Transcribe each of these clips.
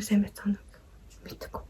сайн мэдсэн үү? Мэдгүй.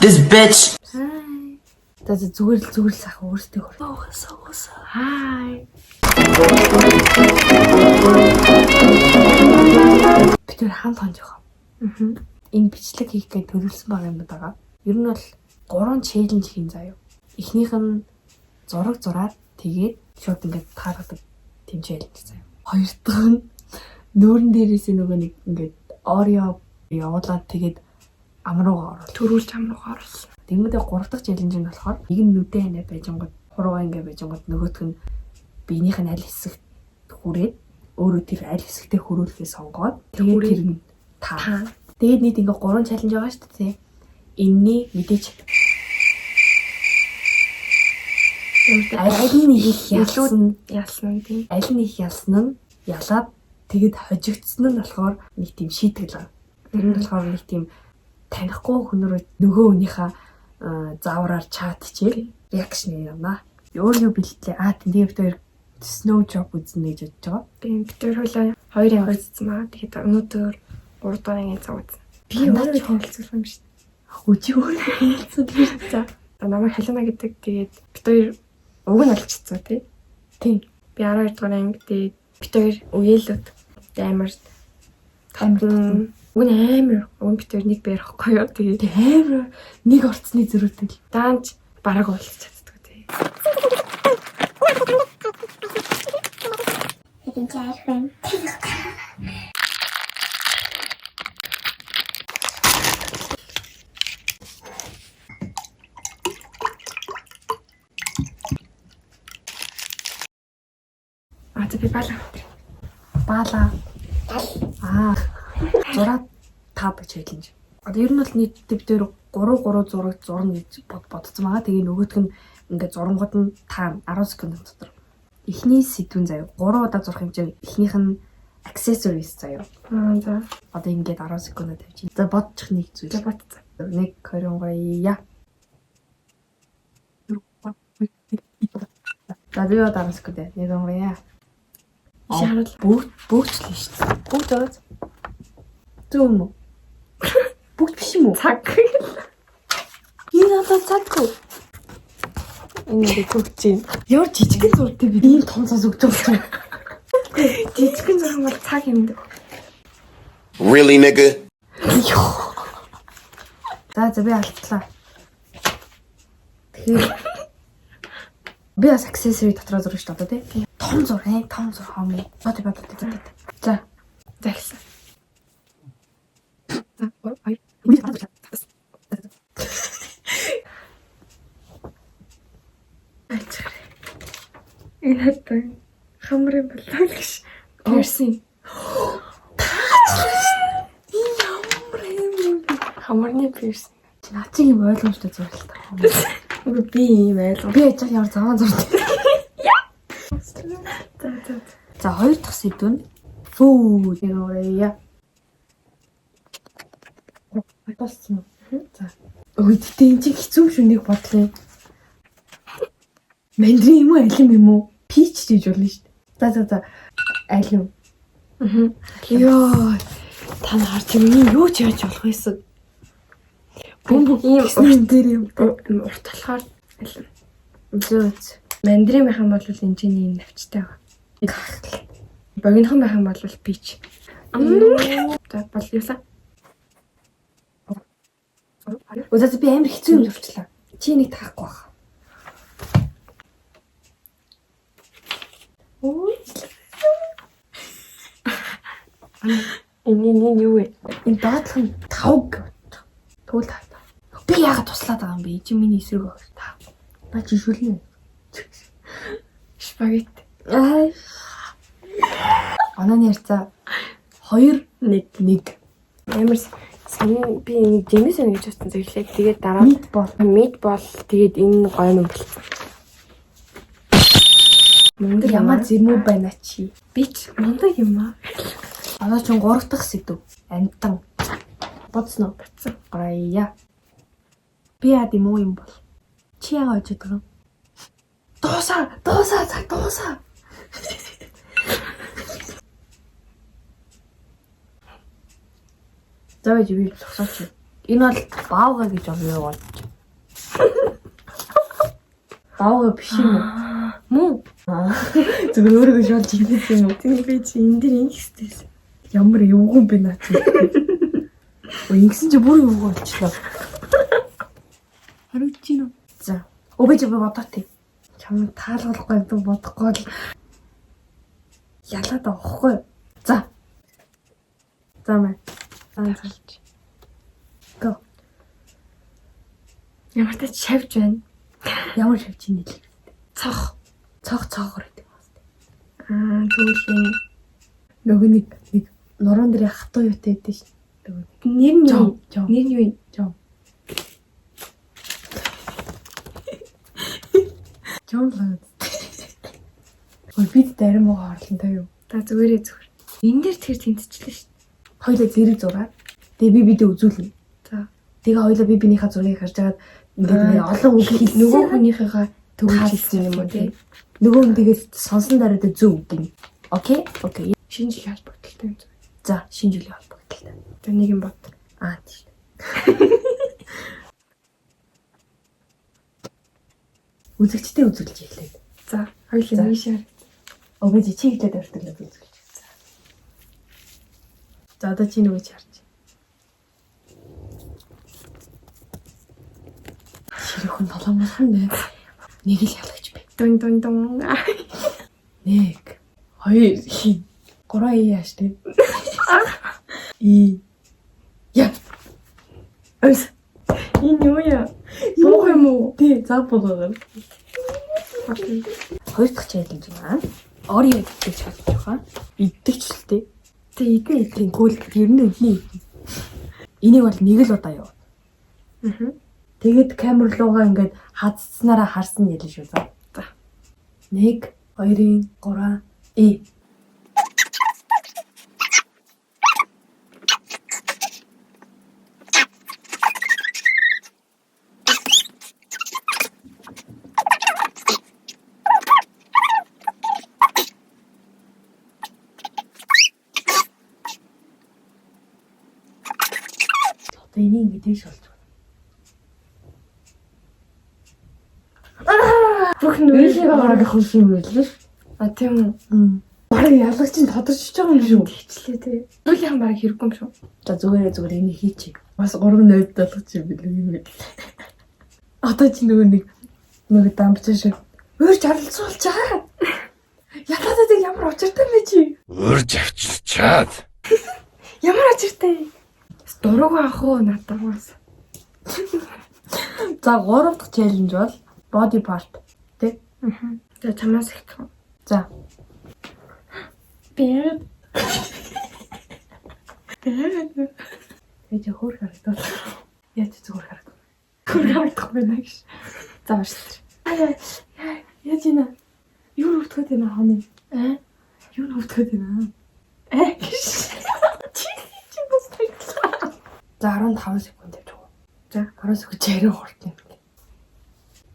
This bitch. Hi. Зүгээр л сах өөртөө хөр. Hi. Би тэр хаан тонж байгаа. Энэ бичлэг хийх гэж төлөвлөсөн байгаа юм байгаа. Ер нь бол 3 челленж хийн заяа. Эхнийх нь зураг зураад тэгээд шууд ингээд таардаг тийм челленж заяа. Хоёр дахь нь нүүрэн дээрээс нөгөө нэг ингээд Орео явуулаад тэгээд амруугаа оруулах. Төрүүлж амруугаа оруулсан. Тэгмэдээ 3 дахь челленж нь болохоор нэг нь нүдэн ханаа байжангууд хуруугаа ингээд байжангууд нөгөөх нь биенийх нь аль хэсэгт хүрээд өөрөө тэр аль хэсэгтээ хөрүүлэхээ сонгоод тэгээд тэр нь таа. Тэгээд нийт ингээд 3 челленж байгаа шүү дээ. Энэний мэдээж аль нь их ялсан тийм. Аль нь их ялсан нь ялаад тэгэд хожигдсон нь болохоор нэг тийм шийтгэл байна. Тэр нь болохоор нэг тийм танихгүй хүнрөө нөгөө хүнийхээ заавраар чат хичээл реакшн явна. Өөрөө бэлтлээ. Тэгээд бид snow job үзнэ гэж бодож байгаа. Би тэр хоёлаа 2 яваа үзсэн маа. Тэгээд өнөөдөр 3 дахь цаг үзнэ. Би өөрөө танилцуулсан юм шүү дээ. Үгүй өөрөө танилцуулсан. За намайг Халина гэдэг. Тэгээд бид хоёр уг нь олчихсон тийм. Би 12 дугаар анги тэгээд бид хоёр үеэлүүд амар уг нь амар бид хоёр нэг байрахгүй юу. Тэгээд амар нэг орцны зөрүүтэй. Даанч бараг уулзах чаддаг тийм. Би баала. 6 5 челленж. Одоо ер нь бол нийтдээ бид 3 зураг зурна гэж бодсон байгаа. Тэгээ нөгөөх нь ингээд зурангууд нь тайм 10 секунд дотор. Эхний сэдвэн заяа 3 удаа зурх юм чинь эхнийх нь accessories заяа. За. Одоо ингээд 10 секунд тавьчих. За бодчих нэг зүйл. За бодцоо. 1 2 3 За би одоо 10 секунд. 1 2 Шаарал бүгдлээ шүү дээ. Бүгд аваад. Зөв юм уу? Бүгд биш юм уу? Цаг. Энэ одоо цаггүй. Энэ бүгд чинь. Ямар жижигэн зурдаг би ийм том цас өгч байгаа юм. Жижигэн зурх бол цаг юм. Really nigga. За би алдлаа. Тэгэхээр би бас accessory дотроо зурж шүү дээ тий. Том зур хам. Бат. За. Захсан. Энэ хатан хамрын болоо гэж. Персин. Хамрын персин. Нациг юм ойлгомжтой зурлалтай. Би ийм ойлгом. Би яж ямар заван зурдаг. За 2 дахь сэдв нь food. Яа. Болсон. За. Өөдөө энэ чинь хэцүү шүү нэг бодлоо. Мандрин юм уу, алим юм уу? Пич гэж болно шүү дээ. За. Алим. Йоо. Та нар чи миний юу ч яаж болох байсан? Бөмбөг ийм урт дээр юм. Урт болохоор алим. Зөөц. Мандрин байх юм бол энэ чинь навчтай байгаа. Богинохон байх юм бол пич. За бол юуса. Өдөөс би амар хэцүү юм зурчлаа. Чи нэг таахгүй бах. Энэ юу вэ? Энэ доотлох нь 5 гэвч. Тэгвэл таа. Би яагаад туслаад байгаа юм бэ? Чи миний эсрэг байх та. Наа чи шүлнэ. Спагетти. Ананы ярьцаа 2 1 амар сан би нэг дэмэс нэг гэж утсан зэрлээ. Тэгээд дараа митбол тэгээд энэ гоё юм бол. Мундаг ямар зэмүү байна чи. Би ч мундаг юм аа. Одоо ч 3 дахь сэдв. Амтан. Бодсноо. Гаяа. Би яд юм уу юм бол. Чи яагаад очиж байгаа юм? Дуусаа. За байж би зогсооч. Энэ бол баавга гэж юу болж. Баавга биш юм уу? Муу. Зүгээр өөрийгөө шалж ингэж юм уу? Тийм би чи энэ дэр ингэхтэйс. Ямар эвгүй бэ наа чи. Ингэсэн чи бүр эвгүй болчихлоо. Харагч чинь уу? За. Өвөж бодоотой. Чамд таалгалахгүй юм даа бодохгүй л ялаад авахгүй. За. За мэ. Анзалж. Го. Ямар ч шавж байна. Ямар шавж ийн нэл. Цох. Цогоор гэдэг байна. Тэгвэл энэ Нөгөө нэг нуруунд дээр хатуу юутай байдсан ш. нэр нь юу? Жом. Нэр нь юу юм? Жом л. Ой бид дарим байгаа орлонтой юу? Та зүгээрээ зүгээр. Энэ дээр тэр тэнцчлээ шүү дээ. Хоёлаа зэрэг зураад тэгээ би бидээ үзүүлнэ. За. Тэгээ хоёлаа би бинийхээ зургийг харж агаад ингээд нэг олон үг хэлсэн. Нөгөө хүнийхээ төгөөж Хаалцсан хэлсэн юм уу тий? Нөгөө хүн тэгээд сонсон дараад зөв үг гин. Окей? Окей. Шинэ жилийн холбогдолтой юм зү. За шинэ жилийн холбогдолтой. За нэг юм бод. Тийм. Үзэгчтэй үзүүлж хэлээд. За хоёулаа нэг шаар. Өвөж чи хэлээд өртөлөд үзүүлж. За одоо чи нөгөө чарч. Ширхэн толомсон нэ. Нэг л ялагч би. Дун дун дун. 1 2 3 яаш тэ. Я. Эс. Энэ юу яа? Буух юм уу? Тий, за буугаар. Окей. Хоёр дахь чийлэнж байна. Орё гэдэг чийлэж байгаа. Иддэг ч л тээ. Тэ идэн идэн. Тэгвэл ер нь өдний энийг бол нэг л удаа юу. Тэгээд камер руугаа ингээд хадцснараа харсан ялэн шүү за. За. 1 2 3 Одоо энийг ингэж болж байна. Бүх Нэрээ нүрээ гараад хөлс юм байлээ. тийм үү? Бараг ялагч нь тодорчж байгаа юм шүү. Тэгчлээ тий. Нүрийн баг хэрэггүй юм шүү. За зүгээр энийг хийчих. Бас 3-0 болгоч юм билүү юм. Одоо чи нөгөө дампч шиг өөрч харилцуулчаа. Ятадад ямар учиртай бэ чи? Урж авчирчаад. Ямар ажиртай. Дурууг авах уу надаас. За 3 дахь челленж бол body part тий. За чамаас ихэх. За. Бэр. Тэгэж хөөр харагдав. Яаж зүгээр харагдав. Хөр харагдах байна гэж. За башлаа. Яаж ийна? Юу нүвтгээд байна хонь? Юу нүвтгээд байна? Чи бас таглаа. За 15 секунд явж байгаа. За 10 секунд яриа хурдан.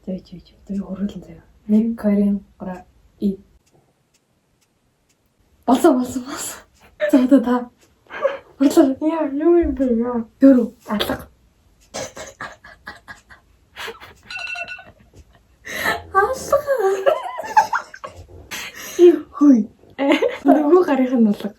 Тэгэж би хөргөлн заяа. 1 2 3 Болсон. За одоо та. Хурлаа. Яа, юу юм бэ яа? Юу? Алга. Хүй. Нөгөө гарынх нь алга.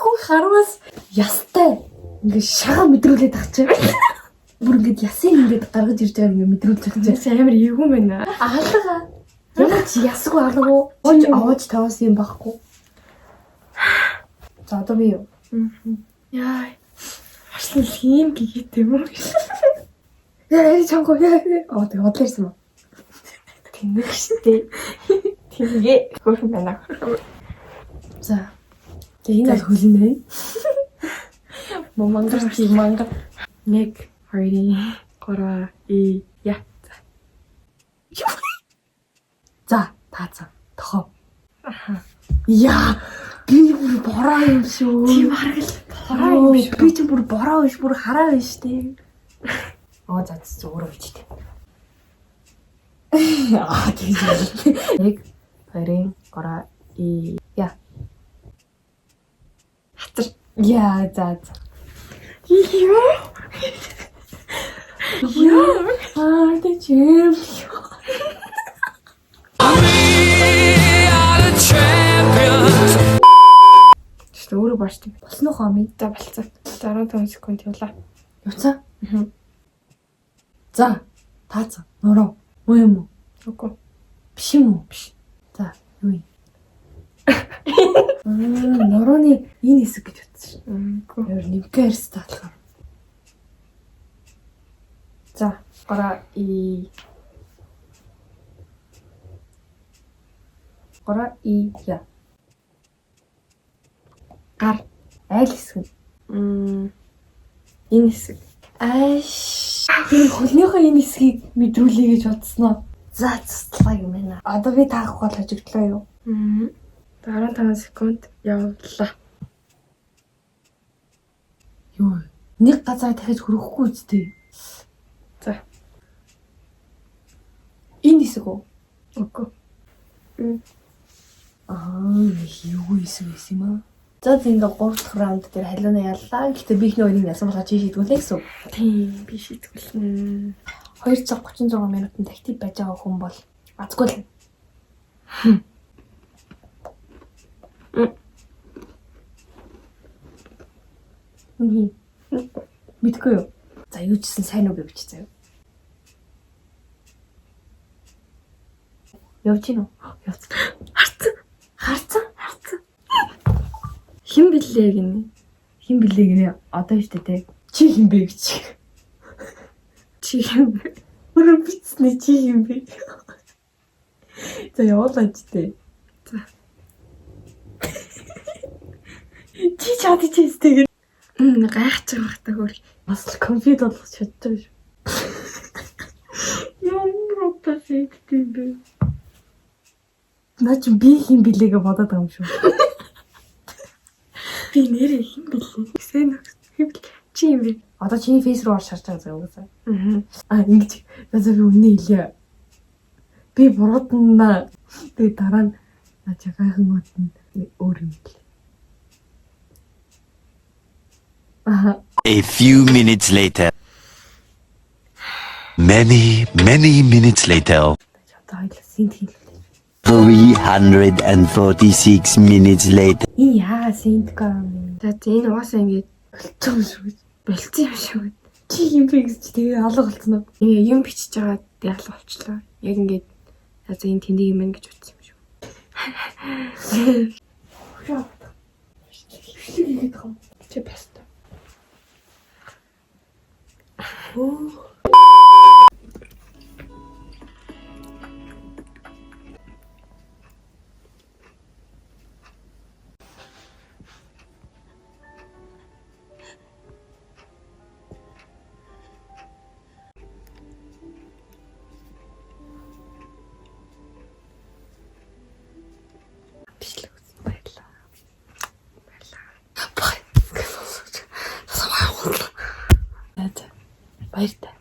Гүн харвас ястай. Ингээ шага мэдрүүлээд тахчих. Бүр ингээд ясын ингээд гаргаж ирж байгаа ингээ мэдрүүлж тахчих. Чи амар эвгүй байна. Алга. Ямар чи ясгүй алга. Ой аваач таваас юм байхгүй. За одоо би юу? Яа. Ашлын хийм гэгээд юм уу? Яа чанга яа. Тэг бодлоорсон уу? Тэнэг штэ. Тэнгээ хөрхөн байна. За. Тэг энэ бол хөлнө. Мангар. 1 2 3 я. За, таацаа. Тохоо. Яа, би бүр бороо юм шүү. Тийм хараг л бороо юм биш. Би ч бүр бороо биш, бүр хараа биш тий. За зүгээр үчтэй. Тийм. 1 2 3 я. Хатар. Яа за. Ёо. Are the champion. Чи өөрөө бааш тийм. Болсон уу хами? За болцоо. 15 секунд явлаа. Явцаа. Аа. За. Таацаа. Нороо. Муу юм уу? Үгүй. Биш юм уу? Биш. За, юу юм? Норооны энэ хэсэг гэж утсан шүү. Үгүй. Өөр нэвкээрс таалахаар. За, гора и Я. Гар. Айл хэсэг. Энэ хэсэг. Ааш. Би хөлнийхөө энэ хэсгийг мэдрүүлээ гэж бодсноо. За цэцлаа юм байна. Одоо би таах гол хожигдлоо юу? 15 секунд явлаа. Юу? Нэг газар дахиж хөрөхгүй үстэй. За. Энэ хэсэг үү? Үгүй. Юу хэсэг юм аа? За ингээд 3 дахь раунд дээр халиуна яллаа. Гэхдээ би ихний хоёрын ялсан болохоо чи шийдвүлээ гэсэн. Тийм, би шийдвэрлэн. 2 цаг 36 минутанд актив байж байгаа хүн бол азгүй л. Мэдгүй юу? За юу ч гэсэн сайн уу гэж заяа. Явж гин үү? Явц. Харцсан. Хэн блэ гинэ? Хин блэ гинэ? Одоо штэ те. Чи хин бэ гэж. Чи хэн бэ? Өөрөө бицнэ чи хин бэ? За явуулаач те. За. Чи чад чи сте. Гайхаж байгаа хта хөр. Бас компьютер болгож чадчих шүү. Ямар утастай бэ? Наа чи би хин блэгээ бодоод байгаа юм шүү. Би нэрээ хэн блэ? Сэн хэн блэ? Чи юм бэ? Одоо чиний фейс руу орж харж байгаа заяа угаасаа. Ингэж за би үнэ хэлье. Би буруудана. Тэгээ дараа нь гайхан утна өөр юм бэл. A few minutes later. Many minutes later. Одоо хоёул синт хэлээ. 346 minutes later. Энэ яа синт гам. За энэ угаасаа ингэж Болцсон шүү. болцсон юм шиг. Чи юм бэ гэж тэгээ алга болцсон уу? Ингээ юм бичиж байгаа ялга болчлоо. Яг ингээд за энэ тэнийг юм байна гэж утсан юм шүү. Хөвшлэг хийгээд байгаа юм. Чи бас та. Баяр та.